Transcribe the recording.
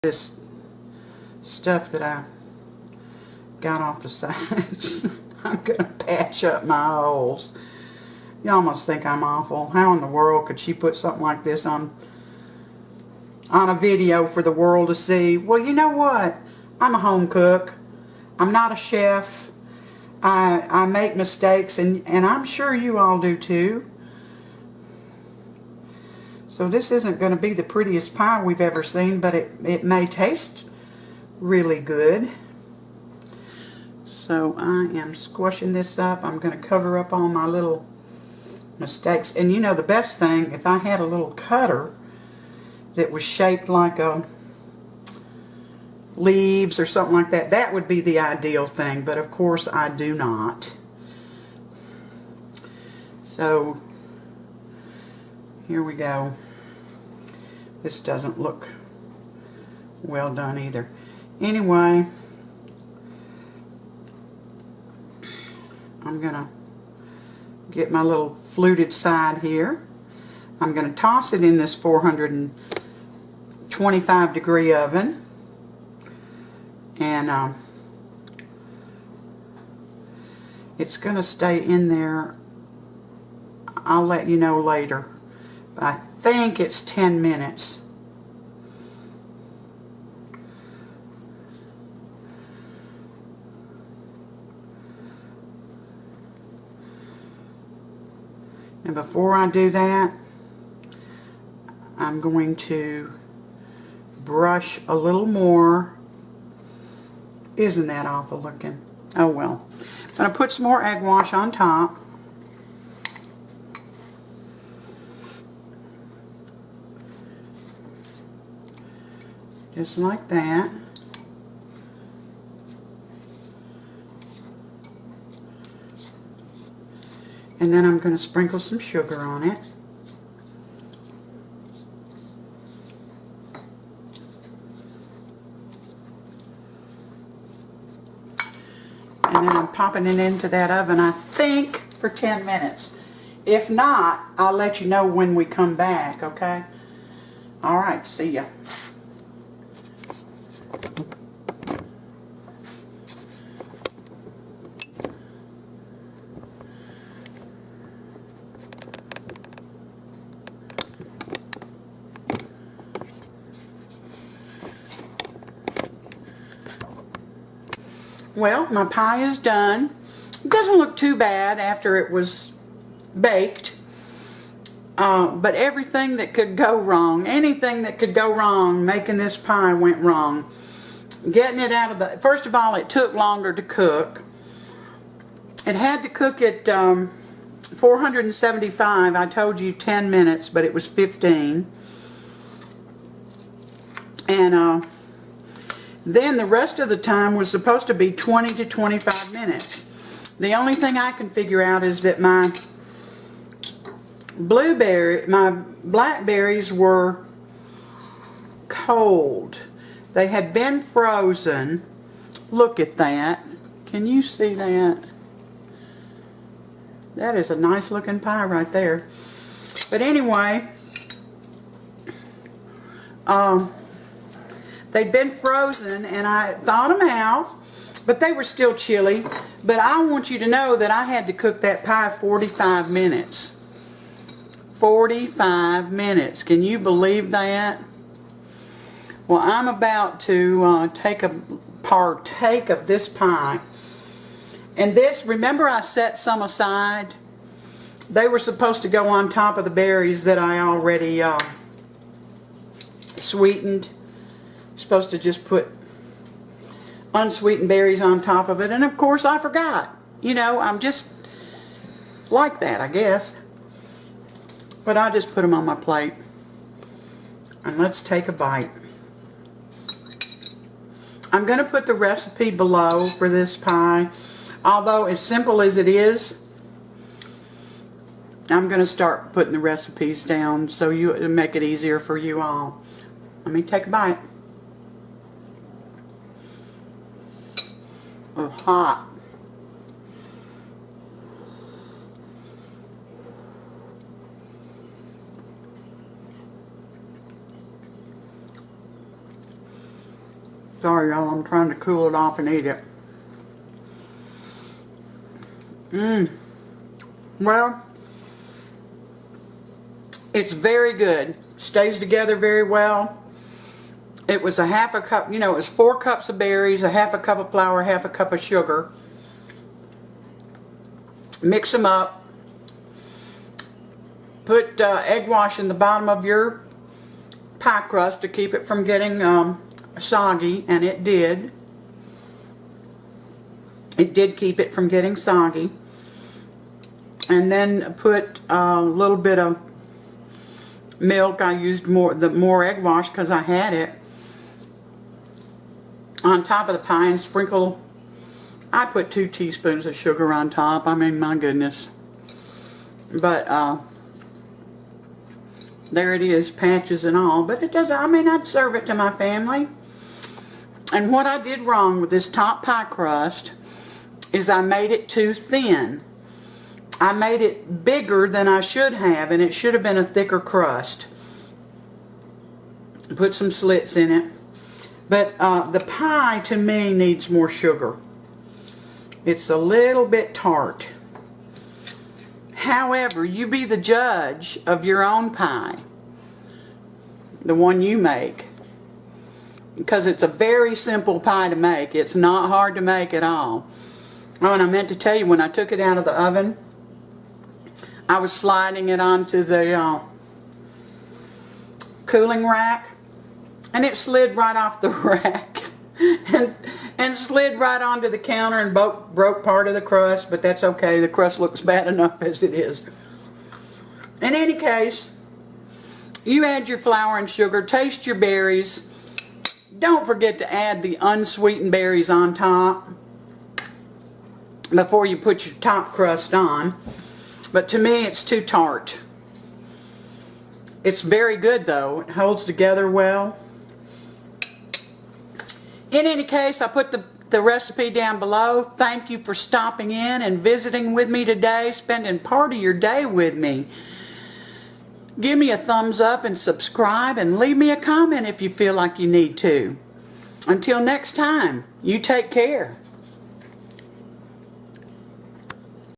This stuff that I got off the sides. I'm gonna patch up my holes. Y'all must think I'm awful. How in the world could she put something like this on a video for the world to see? Well, you know what? I'm a home cook. I'm not a chef. I make mistakes, and I'm sure you all do too. So this isn't going to be the prettiest pie we've ever seen, but it may taste really good. So I am squishing this up. I'm going to cover up all my little mistakes. And you know, the best thing, if I had a little cutter that was shaped like a leaves or something like that, that would be the ideal thing. But of course I do not. So here we go. This doesn't look well done either. Anyway, I'm gonna get my little fluted side here. I'm gonna toss it in this 425 degree oven, and it's gonna stay in there. I'll let you know later, but I think it's 10 minutes. And before I do that, I'm going to brush a little more. Isn't that awful looking? Oh well. I'm going to put some more egg wash on top. Just like that. And then I'm going to sprinkle some sugar on it. And then I'm popping it into that oven, I think, for 10 minutes. If not, I'll let you know when we come back, okay? Alright, see ya. Well, my pie is done. It doesn't look too bad after it was baked. But everything that could go wrong, anything that could go wrong making this pie went wrong. Getting it out of the... First of all, it took longer to cook. It had to cook at 475. I told you 10 minutes, but it was 15. And... then the rest of the time was supposed to be 20 to 25 minutes. The only thing I can figure out is that my blackberries were cold. They had been frozen. Look at that. Can you see that? That is a nice looking pie right there. But anyway, they'd been frozen, and I thawed them out, but they were still chilly. But I want you to know that I had to cook that pie 45 minutes. 45 minutes. Can you believe that? Well, I'm about to partake of this pie. And this, remember I set some aside? They were supposed to go on top of the berries that I already sweetened. Supposed to just put unsweetened berries on top of it, and of course I forgot. You know, I'm just like that, I guess. But I just put them on my plate. And let's take a bite. I'm going to put the recipe below for this pie. Although as simple as it is, I'm going to start putting the recipes down so it'll make it easier for you all. Let me take a bite. Oh, hot. Sorry, y'all, I'm trying to cool it off and eat it. Well, it's very good. Stays together very well. It was a half a cup, it was 4 cups of berries, a half a cup of flour, half a cup of sugar. Mix them up. Put egg wash in the bottom of your pie crust to keep it from getting soggy, and it did. It did keep it from getting soggy. And then put a little bit of milk. I used more egg wash because I had it on top of the pie, and sprinkle. I put 2 teaspoons of sugar on top. I mean, my goodness. But there it is, patches and all. But it doesn't, I mean, I'd serve it to my family. And what I did wrong with this top pie crust is I made it too thin. I made it bigger than I should have, and it should have been a thicker crust. Put some slits in it. But the pie, to me, needs more sugar. It's a little bit tart. However, you be the judge of your own pie. The one you make. Because it's a very simple pie to make. It's not hard to make at all. Oh, and I meant to tell you, when I took it out of the oven, I was sliding it onto the cooling rack, and it slid right off the rack and slid right onto the counter and broke part of the crust, but that's okay. The crust looks bad enough as it is. In any case, you add your flour and sugar, taste your berries. Don't forget to add the unsweetened berries on top before you put your top crust on. But to me, it's too tart. It's very good, though. It holds together well. In any case, I put the recipe down below. Thank you for stopping in and visiting with me today, spending part of your day with me. Give me a thumbs up and subscribe, and leave me a comment if you feel like you need to. Until next time, you take care.